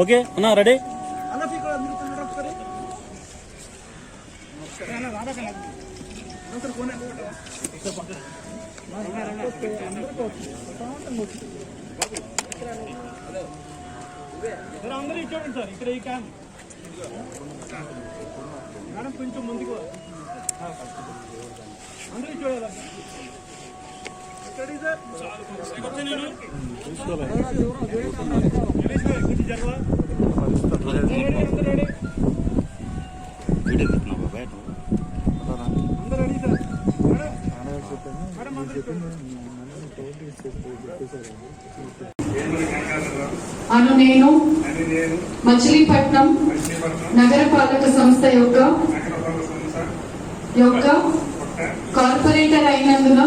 Okay అన్నా ready. అందరూ ఇచ్చాడు సార్ ఇక్కడ ఈ క్యాన్ మేడం కొంచెం ముందుకు అందరూ ఇచ్చాడు అను నేను మచిలీపట్నం నగరపాలక సంస్థ యొక్క కార్పొరేటర్ అయినందున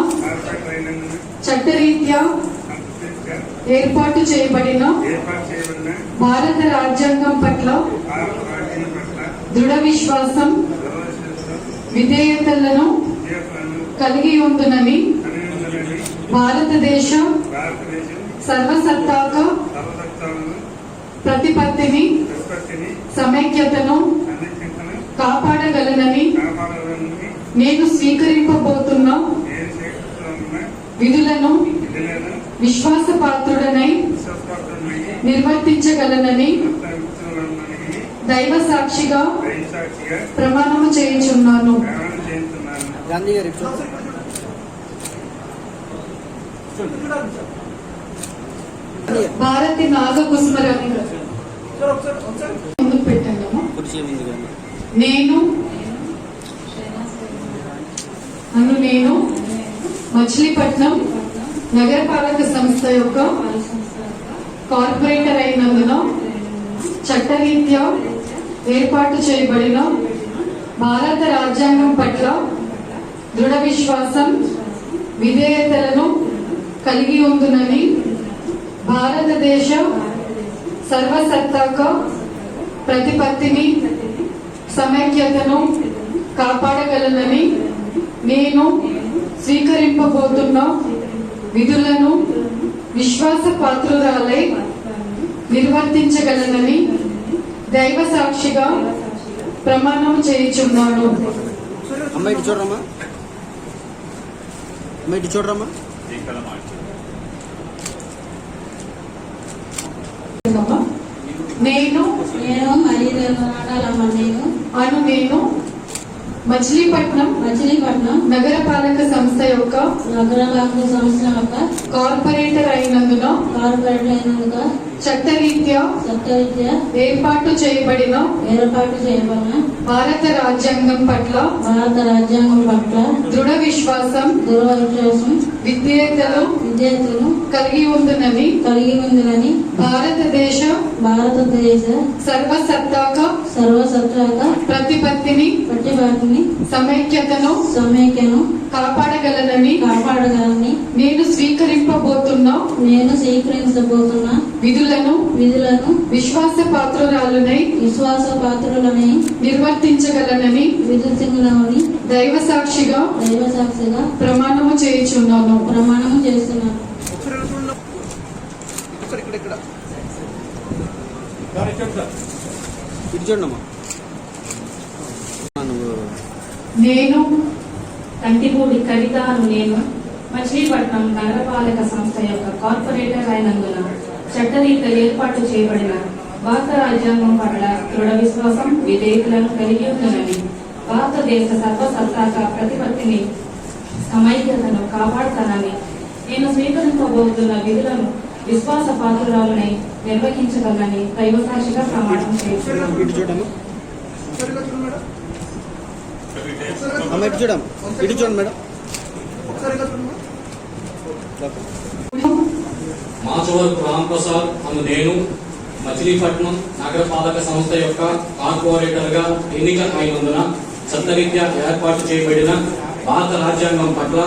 చట్టరీత్యా ఏర్పాటు చేయబడిన భారత రాజ్యాంగం పట్ల దృఢ విశ్వాసం విధేయతలను కలిగి ఉండునని భారతదేశ సర్వసత్తాక ప్రతిపత్తిని సమైక్యతను కాపాడగలనని నేను స్వీకరింపబోతున్న విధులను విశ్వాసపాత్రుడనై నిర్వర్తించగలనని దైవ సాక్షిగా ప్రమాణము చేయుచున్నాను. భారతి నాగకుసుమరాణి ముందుకు పెట్టాను. నేను మచిలీపట్నం నగరపాలక సంస్థ యొక్క కార్పొరేటర్ అయినందున చట్టరీత్యా ఏర్పాటు చేయబడిన భారత రాజ్యాంగం పట్ల దృఢ విశ్వాసం విధేయతలను కలిగి ఉండునని భారతదేశ సర్వసత్తాక ప్రతిపత్తిని సమైక్యతను కాపాడగలనని నేను స్వీకరింపబోతున్న విధులను విశ్వాసపాత్రురాలై నిర్వర్తించగలనని దైవ సాక్షిగా ప్రమాణం చేయుచున్నాను. నేను మచిలీపట్నం నగరపాలక సంస్థ యొక్క కార్పొరేటర్ అయినందున చట్టరీత్యా ఏర్పాటు చేయబడిన భారత రాజ్యాంగం పట్ల దృఢ విశ్వాసం విధేయతలు కలిగి ఉండునని భారతదేశ సర్వసత్తాక ప్రతిపత్తిని సమైక్యతను కాపాడగలనని నేను స్వీకరింపబోతున్న విధులను విశ్వాసపాత్రురాలునై నిర్వర్తించగలనని దైవ సాక్షిగా ప్రమాణము చేస్తున్నాను. నేను కంటిపూడి కవిత నేను మచిలీపట్నం నగరపాలక సంస్థ యొక్క కార్పొరేటర్ అయినందున చట్టరీత్యా ఏర్పాటు చేయబడిన భారత రాజ్యాంగం పట్ల దృఢ విశ్వాసం విధేయతలను కలిగి ఉందని భారతదేశ సర్వసత్తాక ప్రతిపత్తిని సమైక్యతను కాపాడుతానని నేను స్వీకరింపబోతున్న విధులను విశ్వాసపాత్రురాలనై నిర్వహించగలనని దైవ సాక్షిగా ప్రమాణం చేస్తున్నాను. మాచవరపు రాంప్రసాద్ అను నేను మచిలీపట్నం నగరపాలక సంస్థ యొక్క కార్పొరేటర్ గా ఎన్నిక అయినందున చట్టరీత్యా ఏర్పాటు చేయబడిన భారత రాజ్యాంగం పట్ల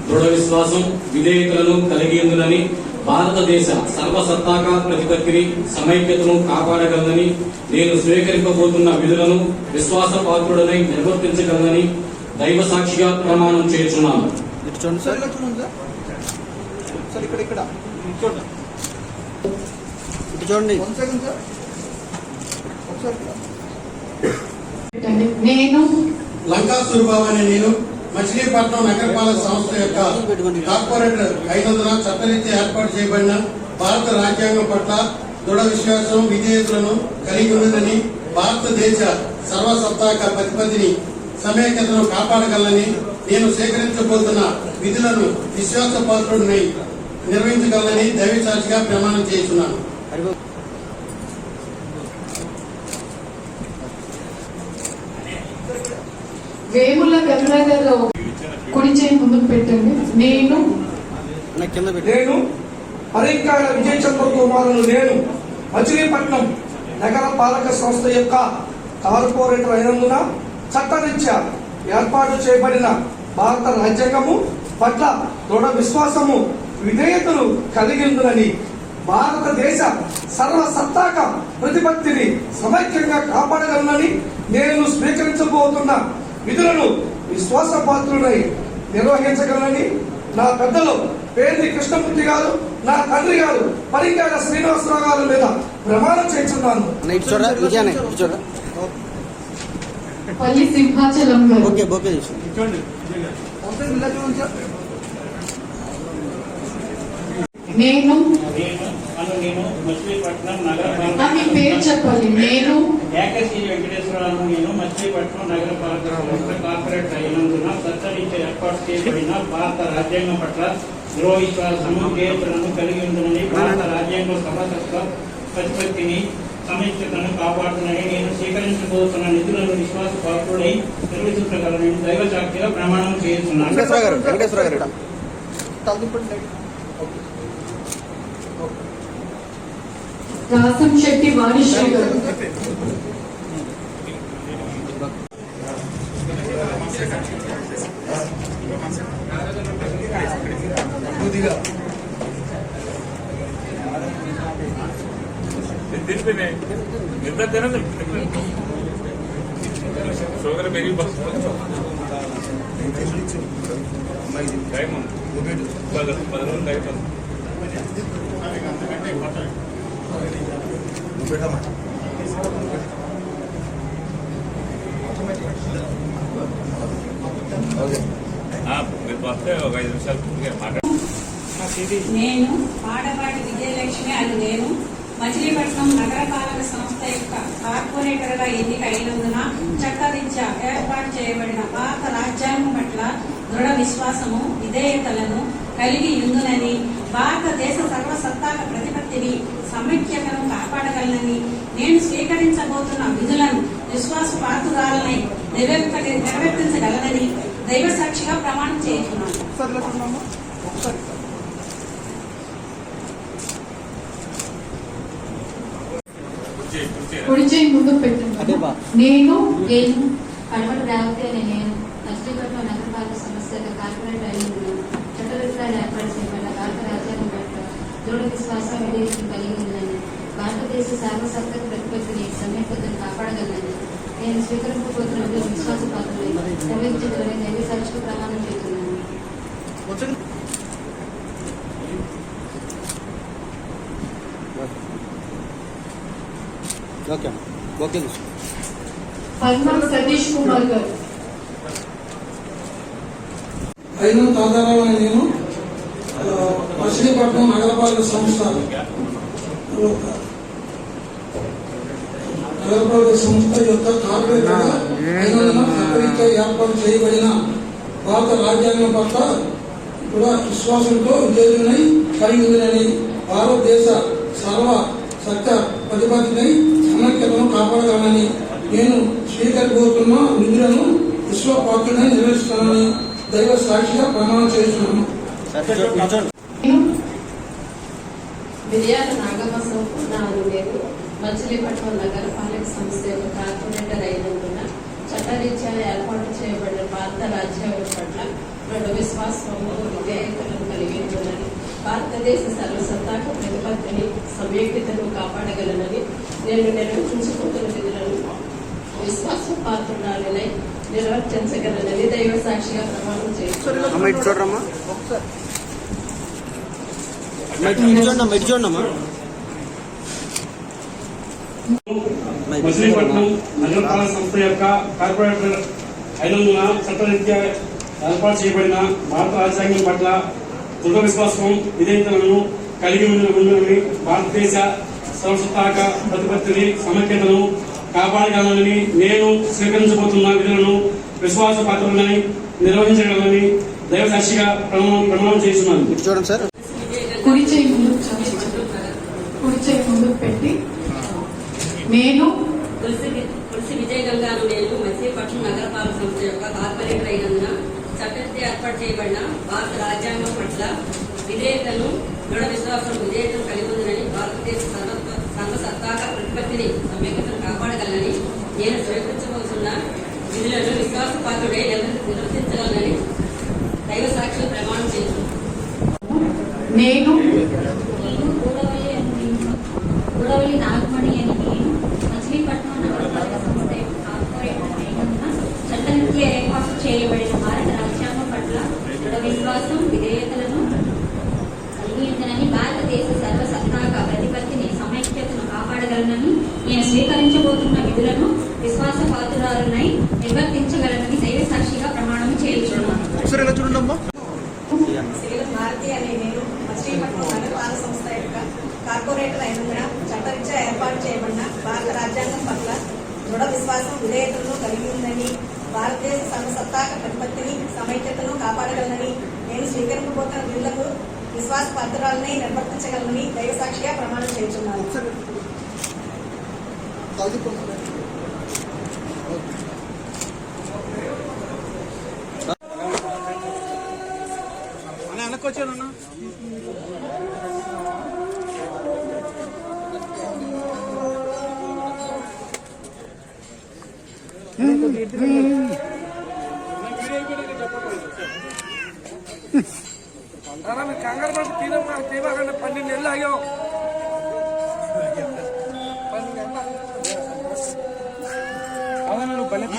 దృఢ విశ్వాసం విధేయతలను కలిగి ఉందని భారతదేశ సర్వసత్తాక ప్రతిపత్తిని సమైక్యతను కాపాడగలనని నేను స్వీకరింపబోతున్న విధులను విశ్వాసపాత్రుడనై నిర్వర్తించగలనని దైవ సాక్షిగా ప్రమాణం చేస్తున్నాను. చూడండి నేను లంకా స్వరూపం అనే నేను మచిలీపట్నం నగరపాలక సంస్థ యొక్క కార్పొరేటర్ అయినందున చట్టరీత్యా ఏర్పాటు చేయబడిన భారత రాజ్యాంగం పట్ల దృఢ విశ్వాసం విధేయతలను కలిగి ఉన్నదని భారతదేశ సర్వసత్తాక ప్రతిపత్తిని సమైక్యతను కాపాడగలనని నేను స్వీకరించబోతున్న విధులను విశ్వాసపాత్రుడిని నిర్వహించగలనని దైవ సాక్షిగా ప్రమాణం చేస్తున్నాను. వేముల గంగాధరరావు కుడి చేయి ముందుకు పెట్టండి. నేను హరికాయల విజయ చంద్ర కుమారులు నేను మచిలీపట్నం నగర పాలక సంస్థ యొక్క కార్పొరేటర్ అయినందున చట్టరీత్యా ఏర్పాటు చేయబడిన భారత రాజ్యాంగము పట్ల దృఢ విశ్వాసము విధేయతలు కలిగి ఉందని భారతదేశ సర్వసత్తాక ప్రతిపత్తిని సమైక్యంగా కాపాడగలనని నేను స్వీకరించబోతున్న విధులను విశ్వాసపాత్రులై నిర్వహించగలనని నా పెద్దలు పేర్ని కృష్ణమూర్తి గారు, నా తండ్రి గారు పరికాల శ్రీనివాసరావు గారు మీద ప్రమాణం చేస్తున్నాను. పల్లి సింహాచలం గారు. నేను మచిలీపట్నం మీ పేరు చెప్పాలి. నేను ఏకశ్రీ వెంకటేశ్వరరావు నేను మచిలీపట్నం నగరపాలక సంస్థ కార్పొరేటర్ అయినందున చట్టరీత్యా ఏర్పాటు చేయబడిన భారత రాజ్యాంగం పట్ల దృఢ విశ్వాసము విధేయతలను కలిగి ఉందని భారత రాజ్యాంగం సభసత్వ ప్రతిపత్తిని సమైక్యతను కాపాడుతుందని నేను స్వీకరించబోతున్న నిధులను విశ్వాసపాత్రుడై నిర్వహించగలనని దైవ సాక్షిగా ప్రమాణం చేస్తున్నాను. రాసం శెట్టి వాణిశ్రీ గారు. షుగర్ పెరిగి వస్తే ఒక 5 నిమిషాలు నేను పాడపాటి విజయలక్ష్మి అని నేను మచిలీపట్నం నగరపాలక సంస్థ యొక్క కార్పొరేటర్ గా ఎన్నిక అయినందున చట్టరీత్యా ఏర్పాటు చేయబడిన భారత రాజ్యాంగం పట్ల దృఢ విశ్వాసము విధేయతలను కలిగి ఉందునని భారతదేశ సర్వసత్తాక ప్రతిపత్తిని సమైక్యతను కాపాడగలనని నేను స్వీకరించబోతున్న విధులను విశ్వాసపాత్రురాలనై నిర్వర్తించగలనని దైవ సాక్షిగా ప్రమాణం చేస్తున్నాను. కుడి చేయి ముందుకు పెట్టండి. నేను కడపటి రేవతి అనే నేను మచిలీపట్నం నగరపాలక సంస్థ యొక్క కార్పొరేటర్ అయినందున చట్టరీత్యా ఏర్పాటు చేయబడిన భారత రాజ్యాంగం పట్ల దృఢ విశ్వాసం విధేయతను కలిగి ఉందని భారతదేశ సర్వసత్తాక ప్రతిపత్తిని సమైక్యతను కాపాడగలనని నేను స్వీకరించబోతున్న విశ్వాసపాత్రులై నిర్వహించగలని దైవ సాక్షిగా ప్రమాణం చేస్తున్నాను. పల్మా సతీష్ కుమార్ గారు. అయిన తాతారావు అని నేను మచిలీపట్నం నగరపాలక సంస్థ యొక్క కార్పొరేటర్ అయినందున చట్టరీత్యా ఏర్పాటు చేయబడిన భారత రాజ్యాంగం పట్ల కూడా విశ్వాసంతో విధేయులై కలిగి ఉందని భారతదేశ సర్వ సత్త ప్రతిపత్తిని సమైక్యతను కాపాడగలనని నేను స్వీకరించబోతున్న విధులను విశ్వపాత్రుడై నిర్వహిస్తానని దైవ సాక్షిగా ప్రమాణం చేస్తున్నాను. విజయాల నాగమసంకు నాను నేను మచిలీపట్నం నగరపాలక సంస్థ యొక్క కార్పొరేటర్ అయినందున చట్టరీత్యా ఏర్పాటు చేయబడిన భారత రాజ్యాంగం పట్ల దృఢ విశ్వాసము విధేయతలను కలిగి ఉందని భారతదేశ సర్వసత్తాక ప్రతిపత్తిని సమైక్యతను కాపాడగలనని నేను నిర్వహించుకుంటున్న విధులను విశ్వాసపాత్రురాలనై నిర్వర్తించగలనని దైవ సాక్షిగా ప్రమాణం చేస్తున్నాను. మచిలీపట్నం నగరపాలక సంస్థ యొక్క కార్పొరేటర్ అయినందున చట్టరీత్యా ఏర్పాటు చేయబడిన భారత రాజ్యాంగం పట్ల దృఢ విశ్వాసం విధేయతలను కలిగి ఉండాలని భారతదేశ సర్వసత్తాక ప్రతిపత్తిని సమైక్యతను కాపాడగలనని నేను స్వీకరించబోతున్న విధులను విశ్వాసపాత్రులని నిర్వహించగలనని దైవసాక్షిగా ప్రమాణం చేస్తున్నాను. కుడి చేయి ముందుకు పెట్టి నేను తులసి విజయ గంగాను నేను మచిలీపట్నం నగరపాలక సంస్థ యొక్క కార్పొరేటర్ అయినందున చట్టరీత్యా ఏర్పాటు చేయబడిన భారత రాజ్యాంగం పట్ల విధేయతను దృఢ విశ్వాసం విధేయతను కలిగి ఉందని భారతదేశ సర్వసత్తాక ప్రతిపత్తిని సమైక్యతను కాపాడగలనని నేను స్వీకరించబోతున్న విధులను విశ్వాసపాత్రుడై నిర్వర్తించగలనని దైవ సాక్షి ప్రమాణం చేస్తున్నాను. నేను గూడవల్లి నాగమణి అని నేను మచిలీపట్నం నగరపాలక సంస్థ యొక్క కార్పొరేటర్ అయినందున చట్టరీత్యా ఏర్పాటు చేయబడిన భారత రాజ్యాంగం పట్ల దృఢ విశ్వాసం విధేయతలను కలిగి ఉందని భారతదేశ సర్వసత్తాక ప్రతిపత్తిని సమైక్యతను కాపాడగలనని నేను స్వీకరించబోతున్న విధులను విశ్వాసపాత్రురాలనై నిర్వర్తించగలనని దైవ సాక్షిగా ప్రమాణం చేయించున్నాను. భారతి అనే నేను మచిలీపట్నం నగరపాలక సంస్థ యొక్క కార్పొరేటర్ అయినందున చట్టరీత్యా ఏర్పాటు చేయబడిన భారత రాజ్యాంగం పట్ల దృఢ విశ్వాసం విధేయతలను కలిగి ఉందని భారతదేశ సర్వసత్తాక ప్రతిపత్తిని సమైక్యతను కాపాడగలనని నేను స్వీకరించబోతున్న విధులకు విశ్వాసపాత్రురాలనై నిర్వర్తించగలనని దైవ సాక్షిగా ప్రమాణం చేస్తున్నాను. కంగారు పడి తీవ్రంగా 12 నెలలు ఆగాం.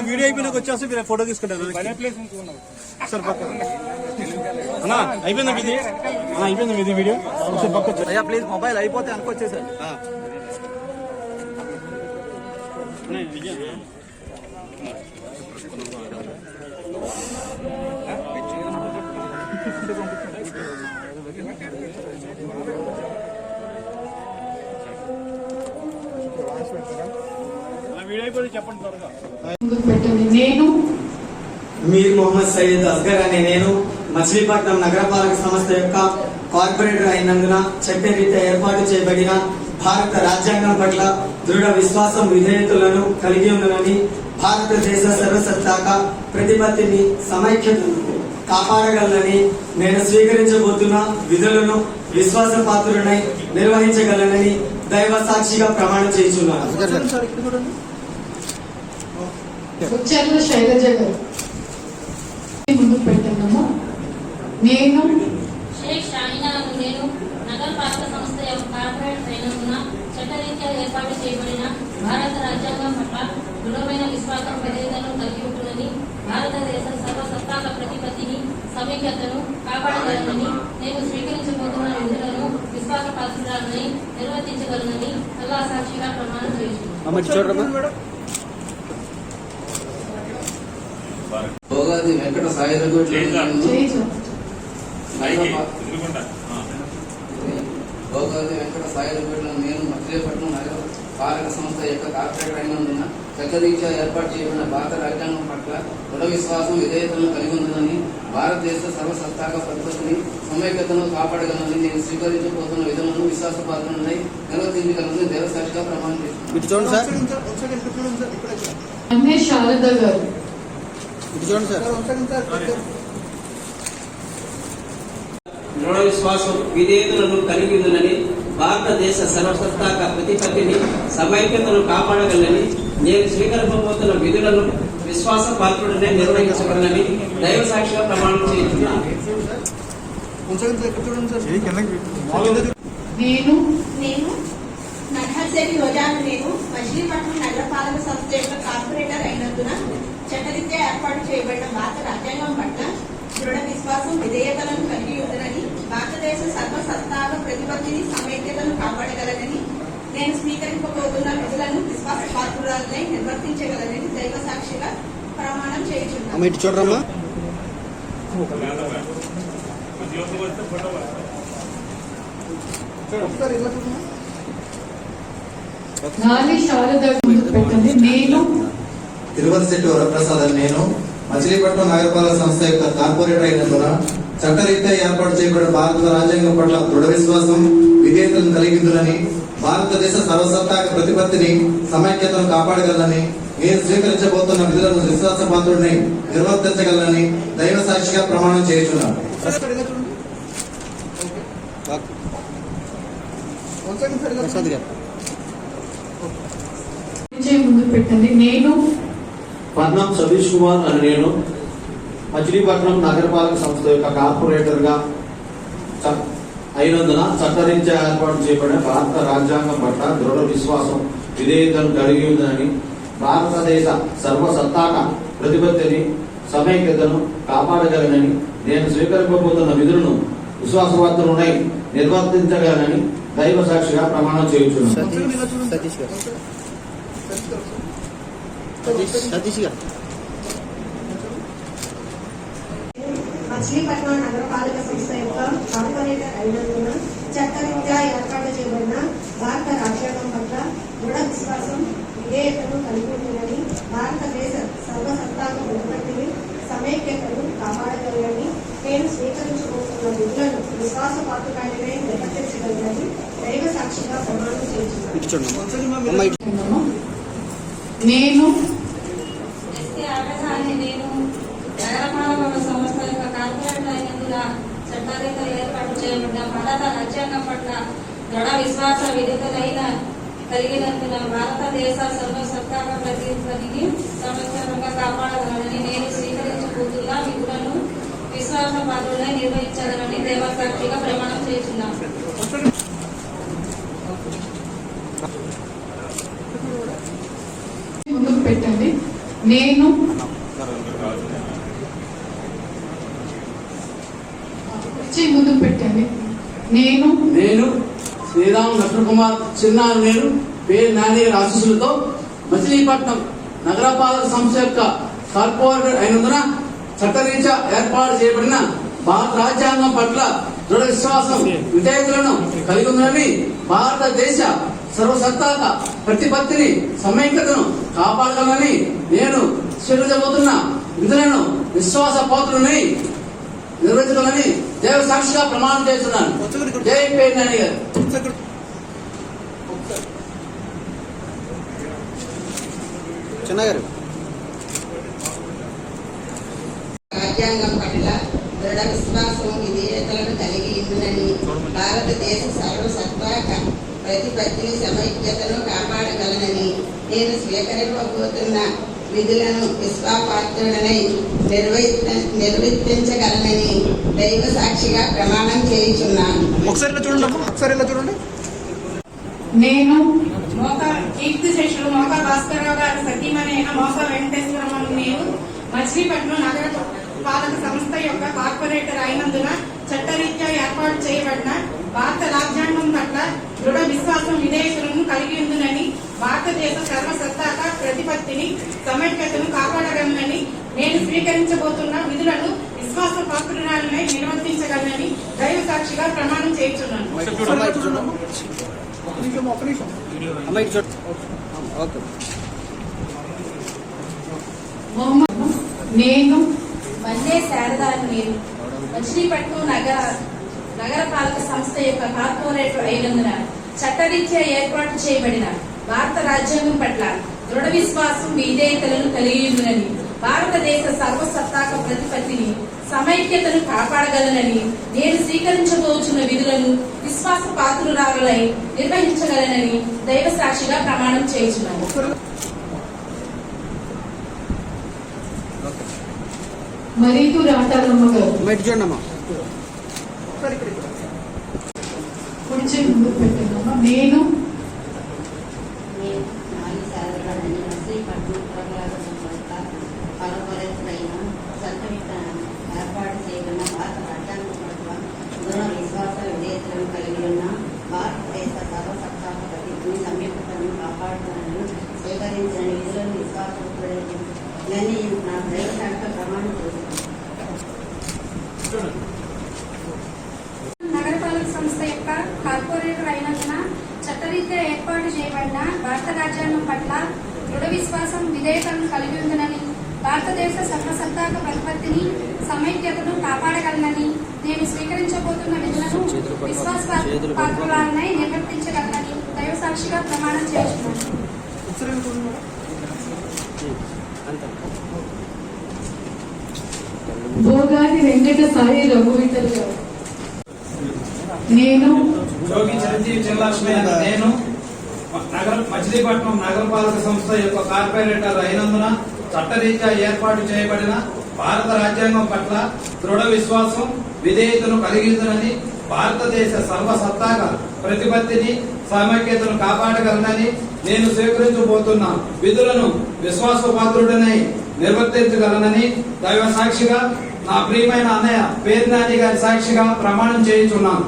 వీడియో అయిపోయినాక వచ్చేస్తే మీరు ఫోటో తీసుకుంటారు సార్ పక్క అన్నా అయిపోయిందా మీది అన్నా అయిపోయిందా మీది వీడియో పక్క అయ్యా ప్లీజ్ మొబైల్ అయిపోతే అనుకొచ్చేసారు వీడియో అయిపోతే చెప్పండి త్వరగా. ముందుకు పెట్టండి. నేను మీర్ మొహమ్మద్ సయ్యద్ అస్గర్ అనే నేను మచిలీపట్నం నగరపాలక సంస్థ యొక్క కార్పొరేటర్ అయినందున చట్టరీత్యా ఏర్పాటు చేయబడిన భారత రాజ్యాంగం పట్ల దృఢ విశ్వాసం విధేయతలను కలిగి ఉందని భారతదేశ సర్వసత్తాక ప్రతిపత్తిని సమైక్యతను కాపాడగలనని నేను స్వీకరించబోతున్న విధులను విశ్వాసపాత్రుడై నిర్వహించగలనని దైవ సాక్షిగా ప్రమాణం చేస్తున్నాను. ఉచ్చర్ల శైలజ గారు ముందుకు పెట్టండి. నేను షేక్ షాహినాను నేను నగరపాలక సంస్థ యొక్క కార్పొరేటర్ అయినందున చట్టరీత్యా ఏర్పాటు చేయబడిన భారత రాజ్యాంగం పట్ల దృఢమైన విశ్వాసం విధేయతను కలిగి ఉంటుందని భారతదేశ సర్వసత్తాక ప్రతిపత్తిని సమైక్యతను కాపాడగలనని నేను స్వీకరించబోతున్న విధులను విశ్వాసపాత్రురాలని నిర్వర్తించగలనని అల్లా సాక్షిగా ప్రమాణం చేస్తున్నాను. భోగాది వెంకట సాయిరగు భోగాది వెంకట సాయిరగులను నేను మచిలీపట్నం నగర పాలక సంస్థ యొక్క కార్పొరేటర్ అయినందున చట్టరీత్యా ఏర్పాటు చేయబడిన భారత రాజ్యాంగం పట్ల దృఢ విశ్వాసం విధేయతలను కలిగి ఉందని భారతదేశ సర్వసత్తాక ప్రతిపత్తిని సమైక్యతను కాపాడగలనని నేను స్వీకరించబోతున్న విధులను విశ్వాసపాత్రులై నిర్వర్తించగలనని దేవసాక్షిగా ప్రమాణం చేస్తున్నాను. అన్నే శారద గారు దృఢ విశ్వాసం విధేయతలను కలిగి ఉందని భారతదేశ సర్వసత్తాక ప్రతిపత్తిని సమైక్యతను కాపాడగలని నేను స్వీకరించబోతున్న విధులను విశ్వాసపాత్రుడనే నిర్వహించగలనని దైవ సాక్షిగా ప్రమాణం చేస్తున్నాను. నేను నర్హర్శెట్టి రోజాను నేను మచిలీపట్నం నగరపాలక సంస్థ యొక్క కార్పొరేటర్ అయినందున చట్టరీత్యా ఏర్పాటు చేయబడిన భారత రాజ్యాంగం పట్ల దృఢ విశ్వాసం విధేయతలను కలిగి ఉందని భారతదేశ సర్వసత్తాక ప్రతిపత్తిని సమైక్యతను కాపాడగలనని నేను స్వీకరింపబోతున్న విధులను ఇటు చూడరమ్మా. నాని శారద ముందుకు పెట్టండి. నేను తిరుపతిశెట్టి వరప్రసాద్ అని నేను మచిలీపట్నం నగరపాలక సంస్థ యొక్క కార్పొరేటర్ అయినందున చట్టరీత్యా ఏర్పాటు చేయబడిన భారత రాజ్యాంగం పట్ల దృఢ విశ్వాసం విధేయతలను కలిగిందులని భారతదేశ సర్వసత్తాక ప్రతిపత్తిని సమైక్యతను కాపాడగలనని నేను స్వీకరించబోతున్న విధులను విశ్వాసపాత్రుడిని నిర్వర్తించగలనని దైవ సాక్షిగా ప్రమాణం చేయుచున్నాను. ముందుకు పెట్టండి. నేను పట్నం సతీష్ కుమార్ అని నేను మచిలీపట్నం నగరపాలక సంస్థ యొక్క కార్పొరేటర్ గా అయినందున చట్టరీత్యా ఏర్పాటు చేయబడిన భారత రాజ్యాంగం పట్ల దృఢ విశ్వాసం విధేయతను కలిగి ఉందని భారతదేశ సర్వసత్తాక ప్రతిపత్తిని సమైక్యతను కాపాడగలనని నేను స్వీకరింపబోతున్న విధులను విశ్వాసపాత్రులై నిర్వర్తించగలనని దైవ సాక్షిగా ప్రమాణం చేయుచున్నాను. మచిలీపట్నం నగరపాలక సంస్థ యొక్క కార్పొరేటర్ అయినందున చట్టరీత్యా ఏర్పాటు చేయబడిన భారత రాజ్యాంగం పట్ల దృఢ విశ్వాసం విధేయతను కలిగి ఉందని భారతదేశ సర్వసత్తాక ప్రతిపత్తిని సమైక్యతను కాపాడగలనని నేను స్వీకరించబోతున్న విధులను విశ్వాసపాత్రులైన నిర్వర్తించగలనని దైవ సాక్షిగా ప్రమాణం చేస్తున్నాను. నేను నేను నగరపాలక సంస్థ యొక్క కార్పొరేటర్ అయినందున చట్టారీత్యా ఏర్పాటు చేయబడిన భారత రాజ్యాంగం పట్ల దృఢ విశ్వాస విధేయతలైన కలిగినందున భారతదేశ సర్వసత్తాక ప్రతిపత్తిని సమగ్రంగా కాపాడగలనని నేను స్వీకరించబోతున్న విధులను విశ్వాసపాత్రులై నిర్వహించగలనని దేవసాక్షిగా ప్రమాణం చేస్తున్నాను. ముందుకు పెట్టండి. నేను ముందుకు పెట్టండి. నేను శ్రీరామ్ లక్ష్మణకుమార్ చిన్నారు నేను పేరు నాని ఆశీస్సులతో మచిలీపట్నం నగరపాలక సంస్థ యొక్క కార్పొరేటర్ అయినందున చట్టరీత్యా ఏర్పాటు చేయబడిన భారత రాజ్యాంగం పట్ల దృఢ విశ్వాసం విధేయతలను కలిగి ఉందని భారతదేశ సర్వసత్తాక ప్రతిపత్తిని సమైక్యతను కాపాడగలనని నేను స్వీకరించబోతున్న విధులను విశ్వాసపాత్రులని నిర్వహించగలని దేవ సాక్షిగా ప్రమాణం చేస్తున్నాను. జై పేరు నాని గారు. రాజ్యాంగం పట్ల దృఢ విశ్వాసం విధేయతలను కలిగి ఉందని భారతదేశ సర్వసత్తాక ప్రతిపత్తిని సమైక్యతను కాపాడగలనని నేను స్వీకరింపబోతున్న విధులను విశ్వాసపాత్రుడనై నిర్వర్తించగలనని దైవ సాక్షిగా ప్రమాణం చేయుచున్నాను. నేను కీర్తి శేషులు మోకా భాస్కరరావు గారి సతీమణి మోకా వెంకటేశ్వరమ్మ నేను మచిలీపట్నం నగర పాలక సంస్థ యొక్క కార్పొరేటర్ అయినందున చట్టరీత్యా ఏర్పాటు చేయబడిన భారత రాజ్యాంగం పట్ల దృఢ విశ్వాసం విధేయతలను కలిగి ఉందని భారతదేశ సర్వసత్తాక ప్రతిపత్తిని సమైక్యతను కాపాడగలనని నేను స్వీకరించబోతున్న విధులను విశ్వాసపాత్రురాలనై నిర్వర్తించగలనని దైవ సాక్షిగా ప్రమాణం చేయుచున్నాను. నేను వందే శారద నేను మచిలీపట్నం నగరపాలక సంస్థ యొక్క కార్పొరేటర్ అయినందున చట్టరీత్యా ఏర్పాటు చేయబడిన భారత రాజ్యాంగం పట్ల దృఢ విశ్వాసం విధేయతలను కలిగి ఉందని భారతదేశ సర్వసత్తాక ప్రతిపత్తిని సమైక్యతను కాపాడగలనని నేను స్వీకరించబోచున్న విధులను విశ్వాసపాత్రురాలై నిర్వహించగలనని దైవ సాక్షిగా ప్రమాణం చేయుచున్నాను. మరీదు రాటారమ్మ గారు. కొంచెం ముందుకు పెట్టండమ్మా. నేను ఏర్పాటు చేయబడిన భారత రాజ్యాంగం పట్ల దృఢ విశ్వాస విధేయతలను కలిగి ఉన్న భారతదేశ సర్వసత్తాక ప్రతిపత్తిని సమైక్యతను కాపాడుతానని స్వీకరించిన విధులను విశ్వాసపూర్వకంగా నా దైవ సాక్షిగా ప్రమాణం చేస్తున్నాను. నగరపాలక సంస్థ యొక్క కార్పొరేటర్ అయినందున చట్టరీత్యా ఏర్పాటు చేయబడిన భారత రాజ్యాంగం పట్ల దృఢ విశ్వాసం విధేయతను కలిగి ఉందని భారతదేశ సర్వసత్తాక ప్రతిపత్తిని సమైక్యతను కాపాడగలనని నేను స్వీకరించబోతున్న విధులను విశ్వాసపాత్రురాలనై నిర్వర్తించగలనని దైవ సాక్షిగా ప్రమాణం చేస్తున్నాను. భోగాది వెంకట సాయి రఘువీటర్ గారు. నేను జోగి చిరంజీవి చిల్లక్ష్మి అనే నేను మచిలీపట్నం నగరపాలక సంస్థ యొక్క కార్పొరేటర్ అయినందున చట్టరీత్యా ఏర్పాటు చేయబడిన భారత రాజ్యాంగం పట్ల దృఢ విశ్వాసం విధేయతను కలిగిందని భారతదేశ సర్వసత్తాక ప్రతిపత్తిని సమైక్యతను కాపాడగలనని నేను స్వీకరించబోతున్న విధులను విశ్వాసపాత్రుడనై నిర్వర్తించగలనని దైవ సాక్షిగా నా ప్రియమైన అన్నయ్య పేర్నాని గారి సాక్షిగా ప్రమాణం చేయించున్నాను.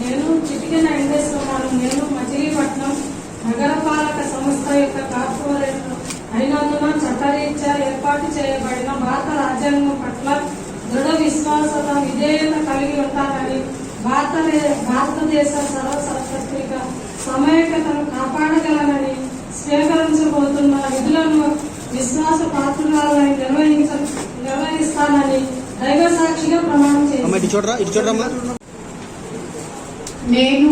నేను చిటికెన వెంకటేశ్వరరావు. నేను మచిలీపట్నం నగరపాలక సంస్థ యొక్క కార్పొరేటర్ అయినందున చట్టరీత్యా ఏర్పాటు చేయబడిన భారత రాజ్యాంగం పట్ల దృఢ విశ్వాసత విధేయత కలిగి ఉంటానని భారతదేశ సర్వసార్వత్రిక సమైక్యతను కాపాడగలనని స్వీకరించబోతున్న విధులను విశ్వాస పాత్రురాలై నిర్వహిస్తానని దైవ సాక్షిగా ప్రమాణం చేస్తాను. నేను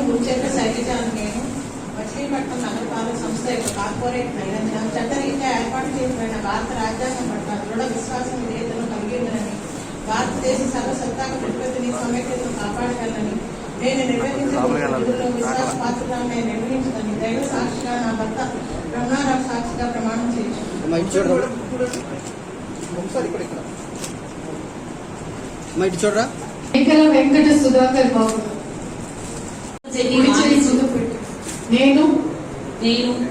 ముచ్చెట్ల శైలజాను. నేను మచిలీపట్నం నగరపాలక సంస్థ యొక్క కార్పొరేట్ అయినందున చట్టరీత్యా ఏర్పాటు చేయబడిన భారత రాజ్యాంగం పట్ల దృఢ విశ్వాసం విధేయతను కలిగి ఉందని భారతదేశ సర్వసత్తాక ప్రతిపత్తిని సమైక్యతను కాపాడగలనని నేను నిర్వహించబోతున్న విధుల్లో విశ్వాస పాత్రురాలనే నిర్వహించదని దైవ సాక్షిగా నా భర్త రమణారావు సాక్షిగా ప్రమాణం చేయించుకున్నాను. మేకల వెంకట సుధాకర్ బాబు. నేను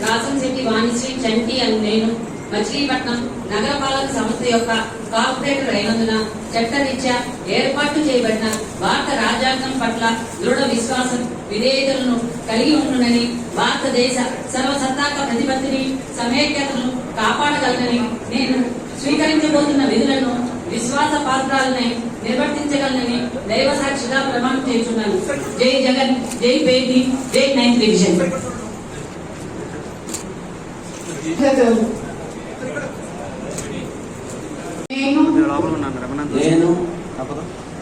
రాసంశెట్టి వాణిశ్రీ చంటి అని నేను మచిలీపట్నం నగరపాలక సంస్థ యొక్క కార్పొరేటర్ అయినందున చట్టరీత్యా ఏర్పాటు చేయబడిన భారత రాజ్యాంగం పట్ల దృఢ విశ్వాసం విధేయతలను కలిగి ఉండునని భారతదేశ సర్వసత్తాక ప్రతిపత్తిని సమైక్యతను కాపాడగలనని నేను స్వీకరించబోతున్న విధులను విశ్వాస పాత్రాలనే నిర్వర్తించగలనని దైవ సాక్షిగా ప్రమాణం చేస్తున్నాను. జై జగన్, జై బేబీ, జై 9th డివిజన్. నేను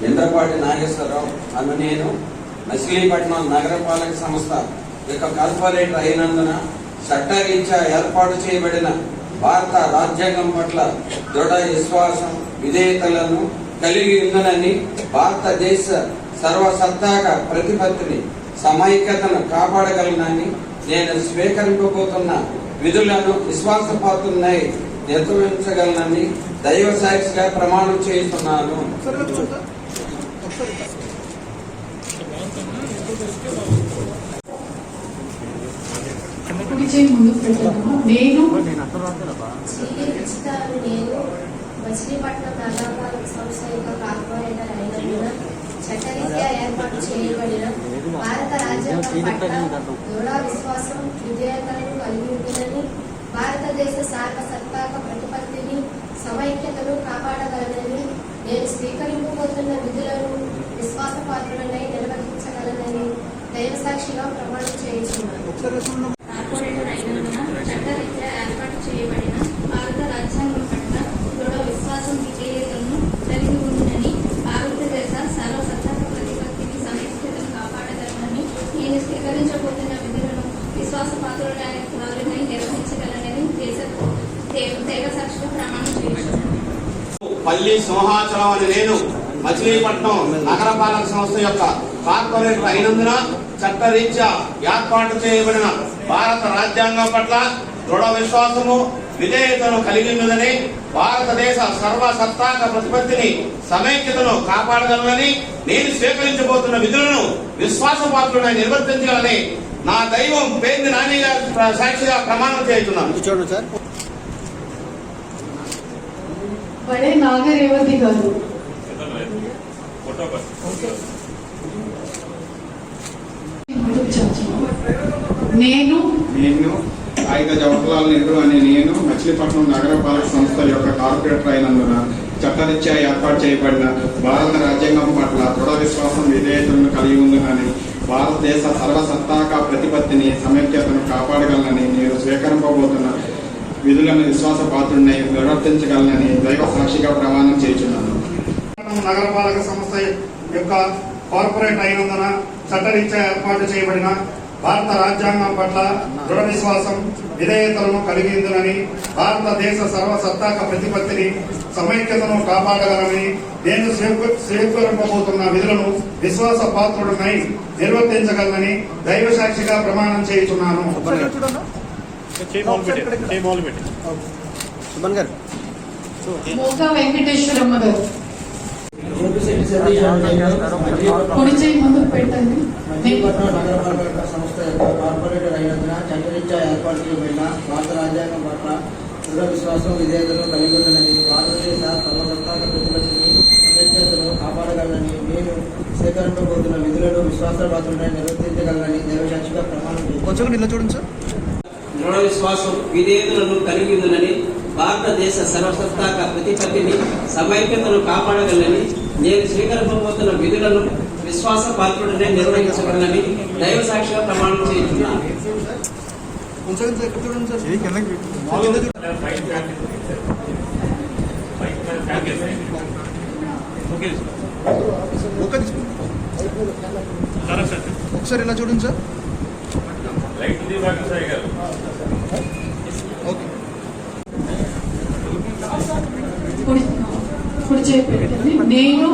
ఎండ్రపాటి నాగేశ్వరరావు అను నేను మచిలీపట్నం నగరపాలక సంస్థ యొక్క కార్పొరేటర్ అయినందున చట్టరీత్యా ఏర్పాటు చేయబడిన భారత రాజ్యాంగం పట్ల దృఢ విశ్వాసం విధేయతలను కలిగి ఉందనని భారతదేశ సర్వసత్తాక ప్రతిపత్తిని సమైక్యతను కాపాడగలనని నేను స్వీకరింపబోతున్న విధులను విశ్వాసపాత్రులనై నిర్వహించగలనని దైవ సాక్షిగా ప్రమాణం చేస్తున్నాను. నేను మచిలీపట్నం నగరపాలక సంస్థ యొక్క కార్పొరేటర్ అయినందున చట్టరీత్యా ఏర్పాటు చేయబడిన భారత రాజ్యాంగం పట్ల దృఢ విశ్వాసం విధేయతలను కలిగి ఉంటుందని భారతదేశ సార్వసత్తాక ప్రతిపత్తిని సమైక్యతను కాపాడగలనని నేను స్వీకరింపబోతున్న విధులను విశ్వాసపాత్రులనై నిర్వహించగలనని దైవ సాక్షిగా ప్రమాణం చేయించున్నాను. కార్పొరేటర్ అయినందున చట్టరీత్యా ఏర్పాటు చేయబడిన భారత రాజ్యాంగం పట్ల దృఢ విశ్వాసం విధేయతలను కలిగి ఉందని భారతదేశ సర్వసత్తాక ప్రతిపత్తిని సమైక్యతను కాపాడగలనని నేను స్వీకరించబోతున్న విధులను విశ్వాసపాత్రులనై నిర్వహించగలనని దైవ సాక్షిగా ప్రమాణం చేయించున్నాను. పల్లి సింహాచలం అని నేను మచిలీపట్నం నగరపాలక సంస్థ యొక్క కార్పొరేటర్ అయినందున చట్టరీత్యా ఏర్పాటు చేయబడిన భారత రాజ్యాంగం పట్ల దృఢ విశ్వాసము విధేయతను కలిగి ఉన్నదని భారతదేశ సర్వసత్తాక ప్రతిపత్తిని సమైక్యతను కాపాడగలనని నేను స్వీకరించబోతున్న విధులను విశ్వాసపాత్రులై నిర్వర్తించాలని నా దైవం పేర్ని నాని గారి సాక్షిగా ప్రమాణం చేస్తున్నాను. చూడండి సార్. బడే నాగరేవతి గారు. నేను నేను కాగిత జవహర్లాల్ నెహ్రూ అనే నేను మచిలీపట్నం నగరపాలక సంస్థ యొక్క కార్పొరేటర్ అయినందున చట్టరీత్యా ఏర్పాటు చేయబడిన భారత రాజ్యాంగం పట్ల దృఢ విశ్వాసం విధేయతలను కలిగి ఉందని భారతదేశ సర్వసత్తాక ప్రతిపత్తిని సమైక్యతను కాపాడగలనని నేను స్వీకరింపబోతున్న విధులను విశ్వాసపాత్రుడిని నిర్వర్తించగలనని దైవ సాక్షిగా ప్రమాణం చేయుచున్నాను. నగరపాలక సంస్థ యొక్క కార్పొరేట్ అయినందున చట్టరీత్యా ఏర్పాటు చేయబడిన భారత రాజ్యాంగం పట్ల దృఢ విశ్వాసం విధేయతలను కలిగిందని భారతదేశ సర్వసత్తాక ప్రతిపత్తిని సమైక్యతను కాపాడగలనని నేను స్వీకరింపబోతున్న విధులను విశ్వాస పాత్రుడినై నిర్వర్తించగలనని దైవ సాక్షిగా ప్రమాణం చేయుచున్నాను. మోకా వెంకటేశ్వరమ్మ గారు కుడి చేయి ముందుకు పెట్టండి. మచిలీపట్నం నగరపాలక సంస్థ యొక్క కార్పొరేటర్ అయినందున చట్టరీత్యా ఏర్పాటు చేయబడిన భారత రాజ్యాంగం పట్ల దృఢ విశ్వాసం విధేయతను కలిగి ఉందని భారతదేశ సర్వసత్తాక ప్రతిపత్తిని సమైక్యతను కాపాడగలనని నేను స్వీకరింపబోతున్న విధులను విశ్వాసపాత్రుడిని నిర్వర్తించగలనని దైవసాక్షిగా ప్రమాణం చేస్తున్నాను. దృఢ విశ్వాసం విధేయతలను కలిగి ఉందని భారతదేశ సర్వసత్తాక ప్రతిపత్తిని సమైక్యతను కాపాడగలనని నేను స్వీకరింపబోతున్న విధులను విశ్వాస పాత్రుడినే నిర్వహించగలనని దైవ సాక్షిగా ప్రమాణం చేస్తున్నాను. ఒకసారి ఇలా చూడండి సార్. కుడి చేయి పెట్టండి. నేను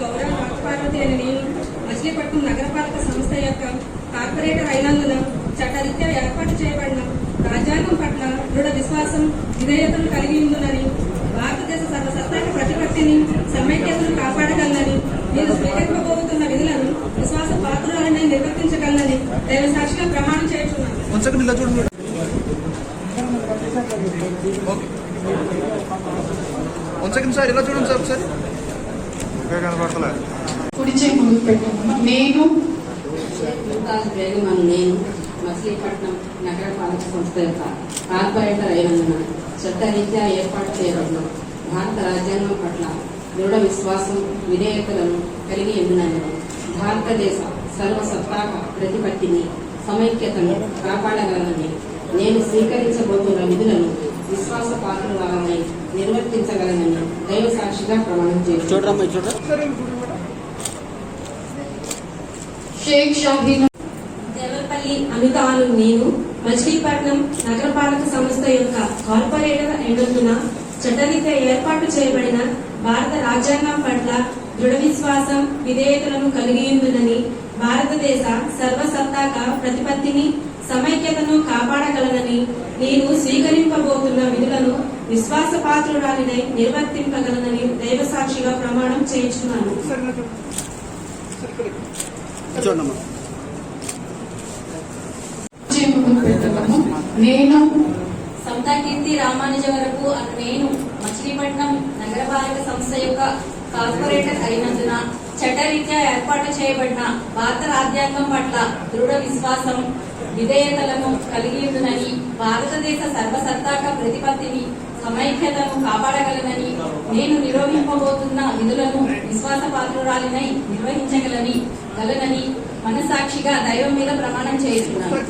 గౌరవ నాగపార్వతి అని నేను మచిలీపట్నం నగరపాలక సంస్థ యొక్క కార్పొరేటర్ అయినందున చట్టరీత్యా ఏర్పాటు చేయబడిన రాజ్యాంగం పట్ల దృఢ విశ్వాసం విధేయతను కలిగి ఉందని భారతదేశ సర్వసత్తాక ప్రతిపత్తిని సమైక్యతను కాపాడగలనని నేను స్వీకరింపబోతున్న విధులను విశ్వాస పాత్రులని నిర్వర్తించగలనని దైవ సాక్షిగా ప్రమాణం చేస్తున్నాను. సార్ ఇలా చూడండి సార్ ఒకసారి. కుడి చేయి ముందుకు పెట్టండి. నేను నేను మచిలీపట్నం నగరపాలక సంస్థ యొక్క కార్పొరేటర్ అయినందున చట్టరీత్యా ఏర్పాటు చేయబడిన భారత రాజ్యాంగం పట్ల దృఢ విశ్వాసం విధేయతలను కలిగి ఉందని భారతదేశ సర్వసత్తాక ప్రతిపత్తిని సమైక్యతను కాపాడగలనని నేను స్వీకరించబోతున్న విధులను విశ్వాస పాత్రులని నిర్వర్తించగలనని దైవ సాక్షిగా ప్రమాణం చేస్తున్నాను. షేక్ షాహీన్ దేవరపల్లి అమితాను నేను మచిలీపట్నం నగరపాలక సంస్థ యొక్క కార్పొరేటర్ అయినందున చట్టరీత్యా ఏర్పాటు చేయబడిన భారత రాజ్యాంగం పట్ల దృఢ విశ్వాసం విధేయతలను కలిగి ఉందని భారతదేశ సర్వసత్తాక ప్రతిపత్తిని సమైక్యతను కాపాడగలనని నేను స్వీకరింపబోతున్న విధులను విశ్వాసపాత్రురాలినై నిర్వర్తింపగలనని దైవ సాక్షిగా ప్రమాణం చేయించున్నాను. నేను సంతాకీర్తి రామానుజ వరకు నేను మచిలీపట్నం నగరపాలక సంస్థ యొక్క కార్పొరేటర్ అయినందున చట్టరీత్యా ఏర్పాటు చేయబడిన భారత రాజ్యాంగం పట్ల దృఢ విశ్వాసం విధేయతలను కలిగి ఉందని భారతదేశ సర్వసత్తాక ప్రతిపత్తిని సమైక్యతను కాపాడగలనని నేను నిర్వహింపబోతున్న విధులను విశ్వాసపాత్రురాలినై నిర్వహించగలనని మనసాక్షిగా దైవం మీద ప్రమాణం చేస్తున్నాను.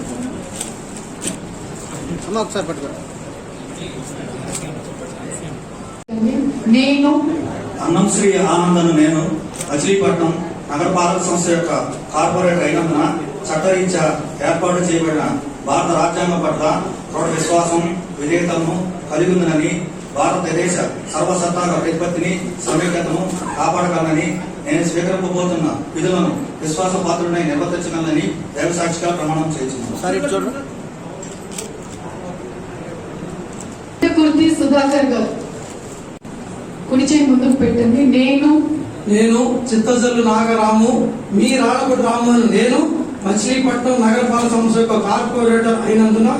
నేను అన్నం శ్రీ ఆనందను నేను మచిలీపట్నం నగరపాలక సంస్థ యొక్క కార్పొరేటర్ అయినందున చట్టరీత్యా ఏర్పాటు చేయబడిన భారత రాజ్యాంగం పట్ల దృఢ విశ్వాసం విధేయతను కలిగి ఉందని భారతదేశ సర్వసత్తాక ప్రతిపత్తిని సమైక్యతను కాపాడగలనని నేను స్వీకరింపబోతున్న విధులను విశ్వాస పాత్రుడిని నిర్వర్తించగలనని దైవ సాక్షిగా ప్రమాణం చేస్తున్నాను. కుర్తి సుధాకర్ గారు కుడి చేయి ముందుకు పెట్టండి. నేను చిత్తజల్లు నాగరాము మీ రాళ్ళపూడి రాము అని నేను మచిలీపట్నం నగరపాలక సంస్థ యొక్క కార్పొరేటర్ అయినందున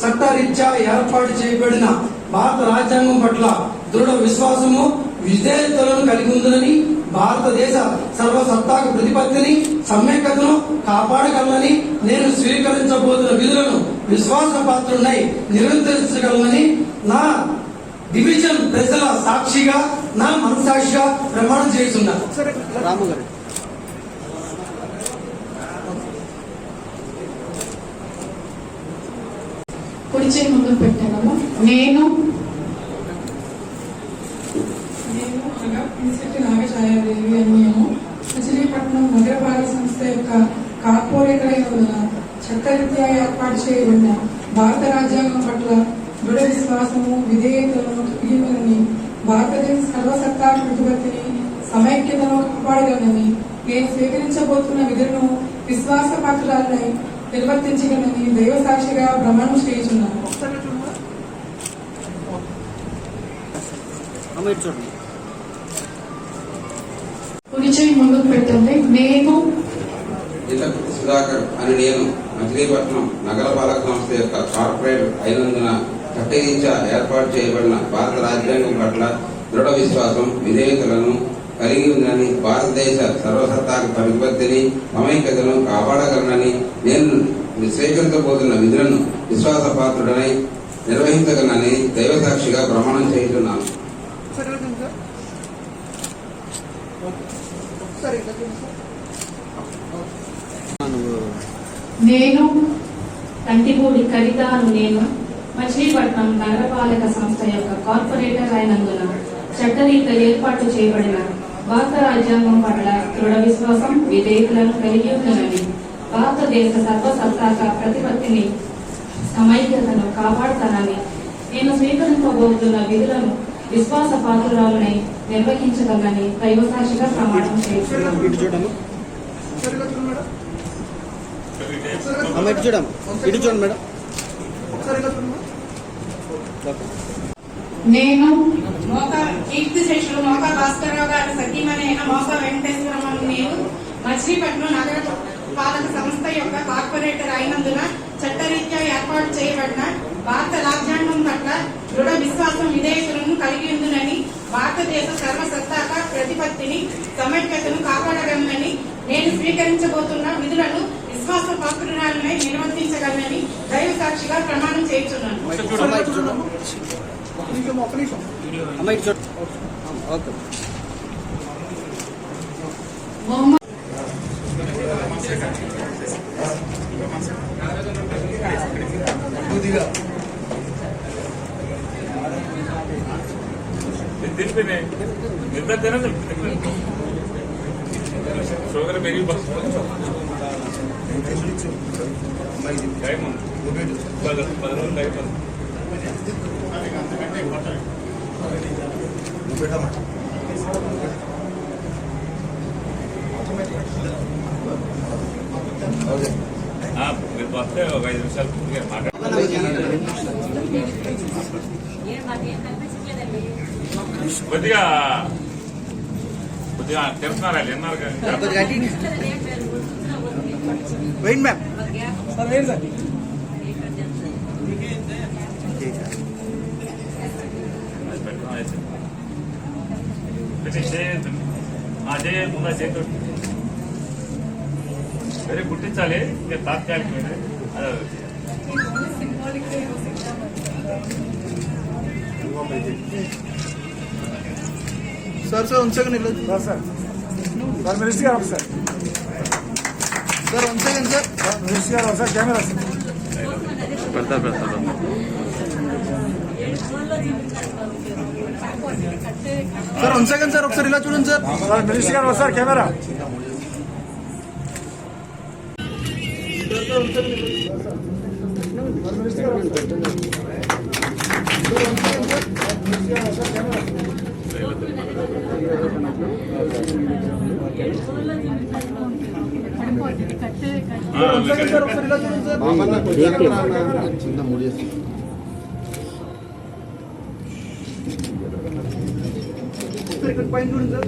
చట్టరీత్యా ఏర్పాటు చేయబడిన భారత రాజ్యాంగం పట్ల దృఢ విశ్వాసము విధేయతలను కలిగి ఉందని భారతదేశ సర్వసత్తాక ప్రతిపత్తిని సమైక్యతను కాపాడగలనని నేను స్వీకరించబోతున్న విధులను విశ్వాసపాత్రుడై నిర్వర్తించగలనని నా డివిజన్ ప్రజల సాక్షిగా నా మనసాక్షిగా ప్రమాణం చేస్తున్నాను. కుడి చేయి ముందుకు పెట్టానమ్మా. నేను నాగఛాయాదేవి అని నేను మచిలీపట్నం నగరపాలక సంస్థ యొక్క కార్పొరేటర్ అయినందున చట్టరీత్యా ఏర్పాటు చేయబడిన భారత రాజ్యాంగం పట్ల దృఢ విశ్వాసము విధేయతలను కలిగినని భారతదేశ సర్వసత్తాక ప్రతిపత్తిని సమైక్యతను కాపాడగలనని నేను స్వీకరించబోతున్న విధులను విశ్వాసపాత్రురాలనై నిర్వర్తించగలనని దైవ సాక్షిగా ప్రమాణం చేయుచున్నాను. కుడి చేయి ముందుకు పెట్టండి. నేను సుధాకర్ అని నేను మచిలీపట్నం నగరపాలక సంస్థ యొక్క కార్పొరేటర్ అయినందున చట్టరీత్యా ఏర్పాటు చేయబడిన భారత రాజ్యాంగం పట్ల దృఢ విశ్వాసం విధేయతలను కలిగి ఉందని భారతదేశ సర్వసత్తాక ప్రతిపత్తిని సమైక్యతను కాపాడగలనని నేను స్వీకరించబోతున్న విధులను విశ్వాసపాత్రుడనై నిర్వహించగలనని దైవసాక్షిగా ప్రమాణం చేస్తున్నాను. నేను కంటిపూడి కవిత అను నేను మచిలీపట్నం నగరపాలక సంస్థ యొక్క కార్పొరేటర్ అయినందున చట్టరీత్యా ఏర్పాటు చేయబడిన భారత రాజ్యాంగం పట్ల దృఢ విశ్వాసం విధేయతలను కలిగి ఉందని భారతదేశ సర్వసత్తాక ప్రతిపత్తిని సమైక్యతను కాపాడుతానని నేను స్వీకరించబోతున్న విధులను విశ్వాసపాత్రురాలనై నిర్వహించగలనని దైవసాక్షిగా ప్రమాణం చేస్తున్నాను. నేను కీర్తి శేషులు మోకా భాస్కరరావు గారి సతీమణి మోకా వెంకటేశ్వరమ్మను నేను మచిలీపట్నం నగర పాలక సంస్థ యొక్క కార్పొరేటర్ అయినందున చట్టరీత్యా ఏర్పాటు చేయబడిన భారత రాజ్యాంగం పట్ల దృఢ విశ్వాసం విధేయతలను కలిగి ఉందని భారతదేశ సర్వసత్తాక ప్రతిపత్తిని సమైక్యతను కాపాడగలనని నేను స్వీకరించబోతున్న విధులను విశ్వాసపాత్రురాలనై నిర్వర్తించగలనని దైవ సాక్షిగా ప్రమాణం చేయుచున్నాను. షుగర్ పెరిగి టైం 10 రోజులు టైం మీరు వస్తే ఒక 5 నిమిషాలు పూర్తిగా కొద్దిగా కొద్దిగా తెలుస్తున్నారు ఎన్నారు అదే ముందు చేతు వేరే గుర్తించాలి తాత్కాలికమైన అదే सर सर उनसे सर सर सर मिनिस्टर गाరు सर सर उनसे सर मिनिस्टर गाరు सर कैमरा పెడతా सर उनसे सर ఒకసారి ఇలా చూడండి सर सर मिनिस्टर गाరు सर कैमरा सर उनसे सर मिनिस्टर गाరు सर कैमरा చిన్న ముడి పైన చూడండి సార్